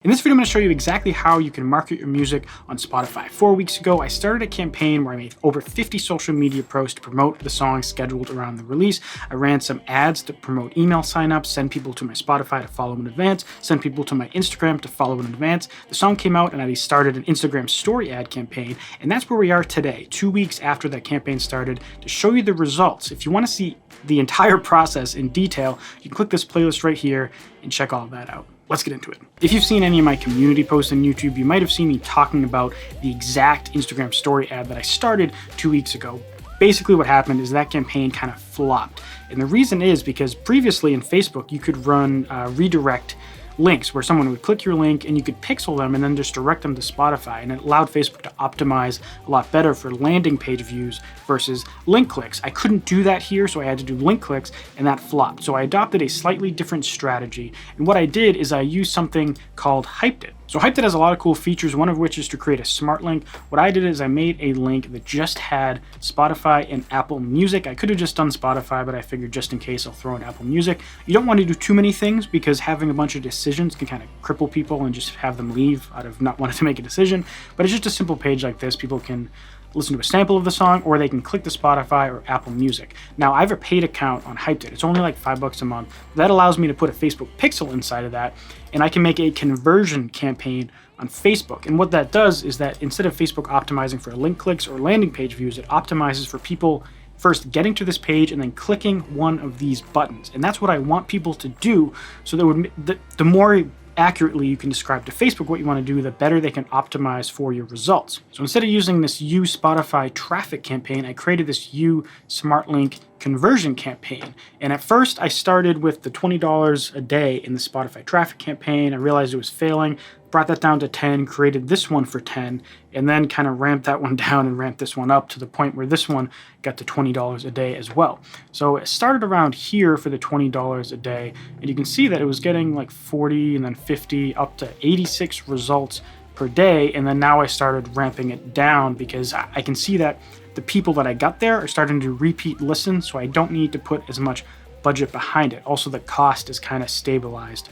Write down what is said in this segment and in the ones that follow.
In this video, I'm going to show you exactly how you can market your music on Spotify. 4 weeks ago, I started a campaign where I made over 50 social media posts to promote the songs scheduled around the release. I ran some ads to promote email signups, send people to my Spotify to follow in advance, send people to my Instagram to follow in advance. The song came out and I started an Instagram story ad campaign, and that's where we are today, 2 weeks after that campaign started, to show you the results. If you want to see the entire process in detail, you can click this playlist right here and check all of that out. Let's get into it. If you've seen any of my community posts on YouTube, you might have seen me talking about the exact Instagram story ad that I started 2 weeks ago. Basically what happened is that campaign kind of flopped. And the reason is because previously in Facebook, you could run redirect links where someone would click your link and you could pixel them and then just direct them to Spotify, and it allowed Facebook to optimize a lot better for landing page views versus link clicks. I couldn't do that here, so I had to do link clicks, and that flopped. So I adopted a slightly different strategy, and what I did is I used something called Hyped It. So Hyped It has a lot of cool features, one of which is to create a smart link. What I did is I made a link that just had Spotify and Apple Music. I could have just done Spotify, but I figured just in case I'll throw in Apple Music. You don't want to do too many things because having a bunch of decisions can kind of cripple people and just have them leave out of not wanting to make a decision. But it's just a simple page like this. People can listen to a sample of the song, or they can click the Spotify or Apple Music. Now, I have a paid account on Hyped It. It's only like $5 a month. That allows me to put a Facebook pixel inside of that, and I can make a conversion campaign on Facebook. And what that does is that instead of Facebook optimizing for link clicks or landing page views, it optimizes for people first getting to this page and then clicking one of these buttons. And that's what I want people to do, so that the more accurately you can describe to Facebook what you want to do, the better they can optimize for your results. So instead of using this U Spotify traffic campaign, I created this U Smart Link conversion campaign. And at first I started with the $20 a day in the Spotify traffic campaign. I realized it was failing, brought that down to 10, created this one for 10, and then kind of ramped that one down and ramped this one up to the point where this one got to $20 a day as well. So it started around here for the $20 a day, and you can see that it was getting like 40 and then 50 up to 86 results per day. And then now I started ramping it down because I can see that the people that I got there are starting to repeat listen, so I don't need to put as much budget behind it. Also, the cost is kind of stabilized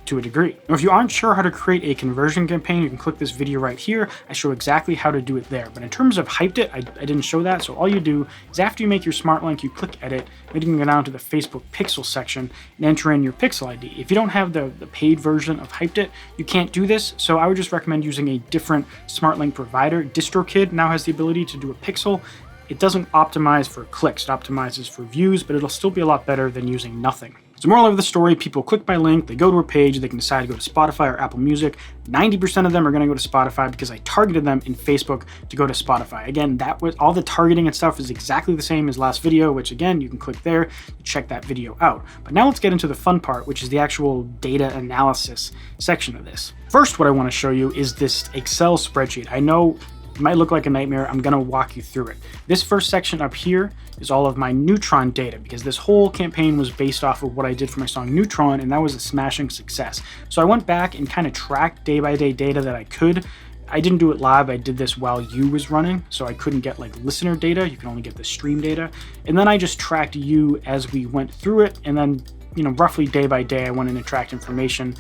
to a degree. Now, if you aren't sure how to create a conversion campaign, you can click this video right here. I show exactly how to do it there. But in terms of Hyped It, I didn't show that. So all you do is after you make your smart link, you click edit, then you can go down to the Facebook pixel section and enter in your pixel ID. If you don't have the paid version of Hyped It, you can't do this. So I would just recommend using a different smart link provider. DistroKid now has the ability to do a pixel. It doesn't optimize for clicks, it optimizes for views, but it'll still be a lot better than using nothing. So moral of the story, people click my link, they go to a page, they can decide to go to Spotify or Apple Music. 90% of them are going to go to Spotify because I targeted them in Facebook to go to Spotify. Again, that was all the targeting and stuff is exactly the same as last video, which again, you can click there to check that video out. But now let's get into the fun part, which is the actual data analysis section of this. First, what I want to show you is this Excel spreadsheet. I know it might look like a nightmare. I'm going to walk you through it. This first section up here is all of my Neutron data, because this whole campaign was based off of what I did for my song Neutron, and that was a smashing success. So I went back and kind of tracked day-by-day data that I could. I didn't do it live. I did this while U was running, so I couldn't get like listener data. You can only get the stream data. And then I just tracked U as we went through it, and then, roughly day by day, I went in and tracked information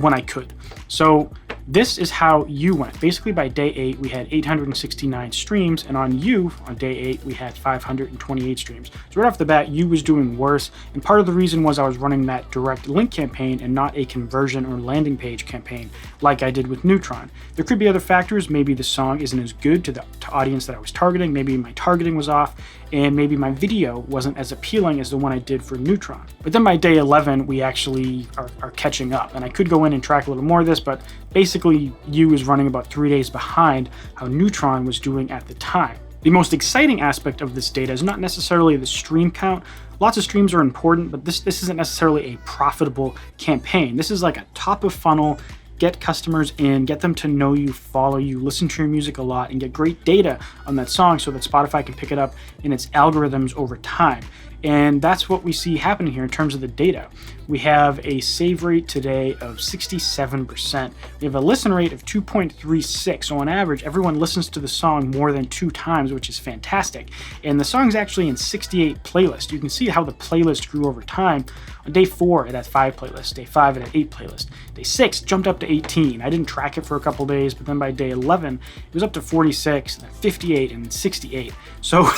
when I could. So this is how U went. Basically, by day 8, we had 869 streams, and on U, on day 8, we had 528 streams. So right off the bat, U was doing worse, and part of the reason was I was running that direct link campaign and not a conversion or landing page campaign like I did with Neutron. There could be other factors. Maybe the song isn't as good to the audience that I was targeting. Maybe my targeting was off, and maybe my video wasn't as appealing as the one I did for Neutron. But then by day 11, we actually are catching up, and I could go in and track a little more of this, but basically U is running about 3 days behind how Neutron was doing at the time. The most exciting aspect of this data is not necessarily the stream count. Lots of streams are important, but this isn't necessarily a profitable campaign. This is like a top of funnel, get customers in, get them to know you, follow you, listen to your music a lot, and get great data on that song so that Spotify can pick it up in its algorithms over time. And that's what we see happening here in terms of the data. We have a save rate today of 67%. We have a listen rate of 2.36. So on average, everyone listens to the song more than 2 times, which is fantastic. And the song's actually in 68 playlists. You can see how the playlist grew over time. On day 4, it had 5 playlists. Day 5, it had 8 playlists. Day 6 jumped up to 18. I didn't track it for a couple days, but then by day 11, it was up to 46, and then 58, and then 68. So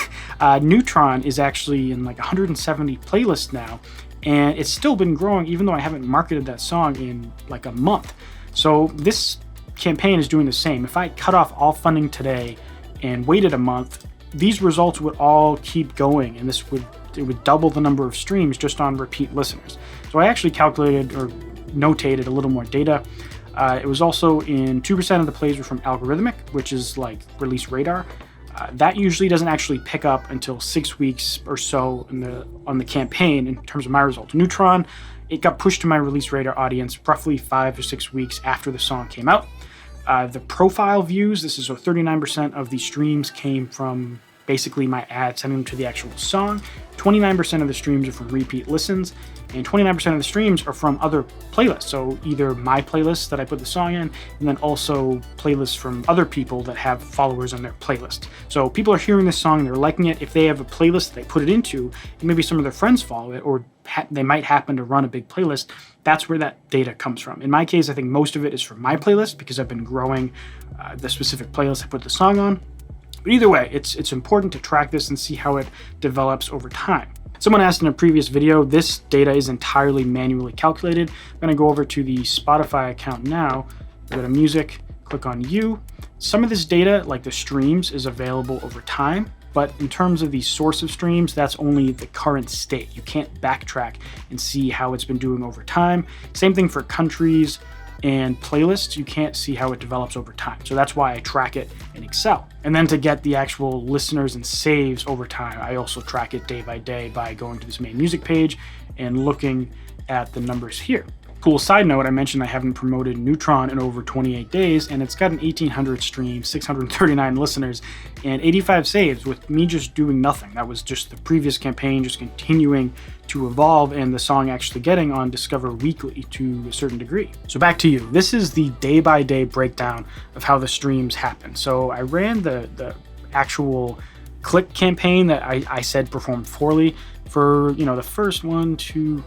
Neutron is actually in like 170 playlists now, and it's still been growing even though I haven't marketed that song in like a month. So this campaign is doing the same. If I cut off all funding today and waited a month, these results would all keep going, and it would double the number of streams just on repeat listeners. So I actually calculated or notated a little more data. It was also in 2% of the plays were from algorithmic, which is like release radar. That usually doesn't actually pick up until 6 weeks or so on the campaign in terms of my results. Neutron, it got pushed to my release radar audience roughly 5 or 6 weeks after the song came out. The profile views, this is so 39% of the streams came from basically my ad sending them to the actual song. 29% of the streams are from repeat listens, and 29% of the streams are from other playlists. So either my playlists that I put the song in, and then also playlists from other people that have followers on their playlist. So people are hearing this song, they're liking it. If they have a playlist that they put it into, and maybe some of their friends follow it, or they might happen to run a big playlist, that's where that data comes from. In my case, I think most of it is from my playlist because I've been growing the specific playlist I put the song on. But either way, it's important to track this and see how it develops over time. Someone asked in a previous video, this data is entirely manually calculated. I'm gonna go over to the Spotify account now, go to music, click on you. Some of this data, like the streams, is available over time, but in terms of the source of streams, that's only the current state. You can't backtrack and see how it's been doing over time. Same thing for countries and playlists, you can't see how it develops over time. So that's why I track it in Excel. And then to get the actual listeners and saves over time, I also track it day by day by going to this main music page and looking at the numbers here. Cool side note, I mentioned I haven't promoted Neutron in over 28 days, and it's got an 1,800 streams, 639 listeners, and 85 saves with me just doing nothing. That was just the previous campaign just continuing to evolve, and the song actually getting on Discover Weekly to a certain degree. So back to you. This is the day-by-day breakdown of how the streams happen. So I ran the actual click campaign that I said performed poorly for, the first 1, 2,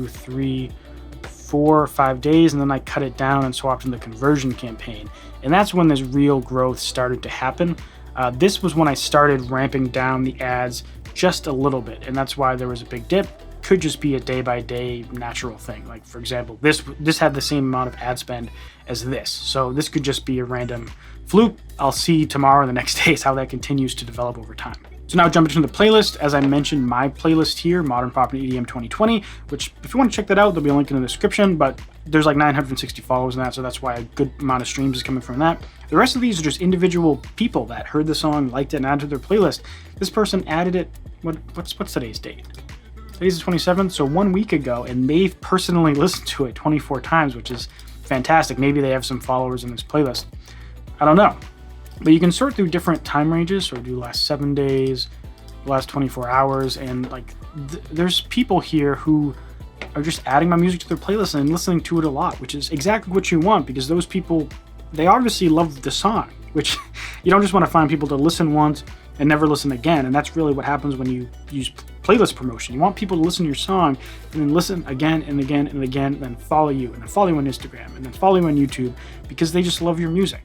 3, 4 or 5 days, and then I cut it down and swapped in the conversion campaign. And that's when this real growth started to happen. This was when I started ramping down the ads just a little bit, and that's why there was a big dip. Could just be a day-by-day natural thing. Like for example, this had the same amount of ad spend as this, so this could just be a random fluke. I'll see tomorrow or the next days how that continues to develop over time. So now jumping into the playlist, as I mentioned, my playlist here, Modern Pop and EDM 2020, which if you want to check that out, there'll be a link in the description, but there's like 960 followers in that, so that's why a good amount of streams is coming from that. The rest of these are just individual people that heard the song, liked it, and added to their playlist. This person added it, what's today's date? Today's the 27th, so 1 week ago, and they've personally listened to it 24 times, which is fantastic. Maybe they have some followers in this playlist. I don't know. But you can sort through different time ranges, so do last 7 days, last 24 hours, and like there's people here who are just adding my music to their playlist and listening to it a lot, which is exactly what you want, because those people, they obviously love the song, which you don't just want to find people to listen once and never listen again. And that's really what happens when you use playlist promotion. You want people to listen to your song and then listen again and again and again, and then follow you, and then follow you on Instagram, and then follow you on YouTube, because they just love your music.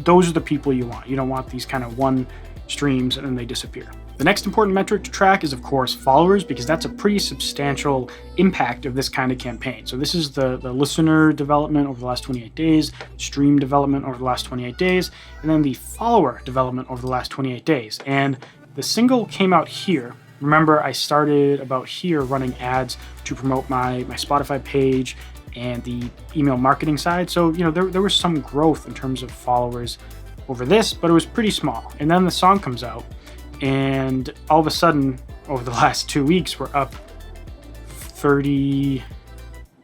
Those are the people you want. You don't want these kind of one streams and then they disappear. The next important metric to track is, of course, followers, because that's a pretty substantial impact of this kind of campaign. So this is the listener development over the last 28 days, stream development over the last 28 days, and then the follower development over the last 28 days. And the single came out here. Remember, I started about here running ads to promote my Spotify page and the email marketing side. So, there was some growth in terms of followers over this, but it was pretty small. And then the song comes out, and all of a sudden, over the last 2 weeks, we're up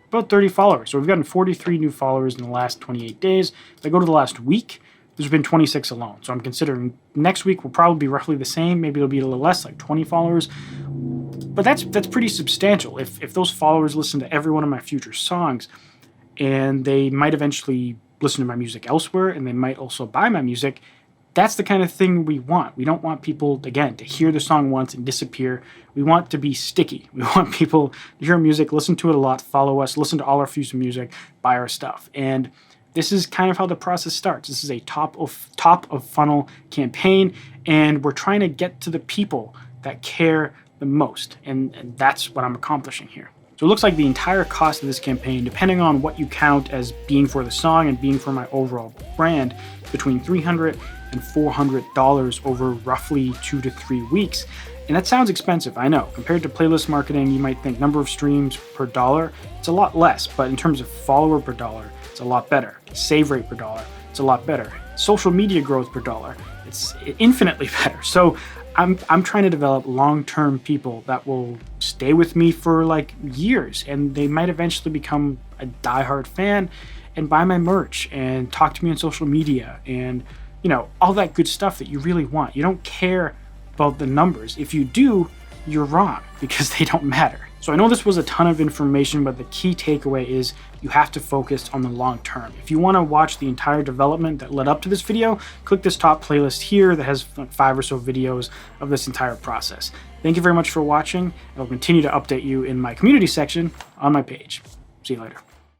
about 30 followers. So we've gotten 43 new followers in the last 28 days. If I go to the last week, there's been 26 alone. So I'm considering next week will probably be roughly the same. Maybe it'll be a little less, like 20 followers. But that's pretty substantial. If those followers listen to every one of my future songs, and they might eventually listen to my music elsewhere, and they might also buy my music, that's the kind of thing we want. We don't want people, again, to hear the song once and disappear. We want to be sticky. We want people to hear music, listen to it a lot, follow us, listen to all our future music, buy our stuff. And this is kind of how the process starts. This is a top of funnel campaign, and we're trying to get to the people that care the most. And that's what I'm accomplishing here. So it looks like the entire cost of this campaign, depending on what you count as being for the song and being for my overall brand, between $300 and $400 over roughly 2 to 3 weeks. And that sounds expensive, I know. Compared to playlist marketing, you might think number of streams per dollar, it's a lot less, but in terms of follower per dollar, it's a lot better. Save rate per dollar, it's a lot better. Social media growth per dollar, it's infinitely better. So I'm trying to develop long-term people that will stay with me for like years, and they might eventually become a diehard fan and buy my merch and talk to me on social media and, you know, all that good stuff that you really want. You don't care about the numbers. If you do, you're wrong, because they don't matter. So I know this was a ton of information, but the key takeaway is you have to focus on the long term. If you want to watch the entire development that led up to this video, click this top playlist here that has 5 or so videos of this entire process. Thank you very much for watching, and I'll continue to update you in my community section on my page. See you later.